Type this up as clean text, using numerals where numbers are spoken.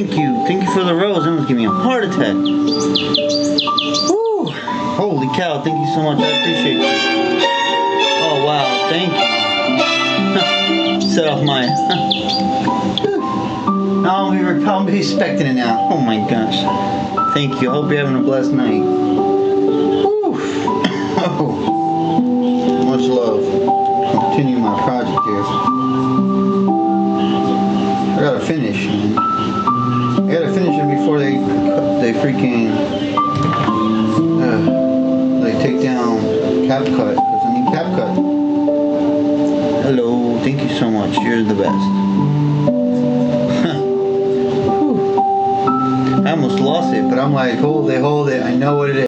Thank you. Thank you for the rose. Almost give me a heart attack. Woo. Holy cow. Thank you so much. I appreciate you. Oh, wow. Thank you. Set off my... I'll be expecting it now. Oh, my gosh. Thank you. I hope you're having a blessed night. Woo. Oh. Much love. Continue my project here. I gotta finish, man. I gotta finish it before they freaking they take down CapCut, because I need CapCut. Hello, thank you so much. You're the best. I almost lost it, but I'm like, hold it. I know what it is.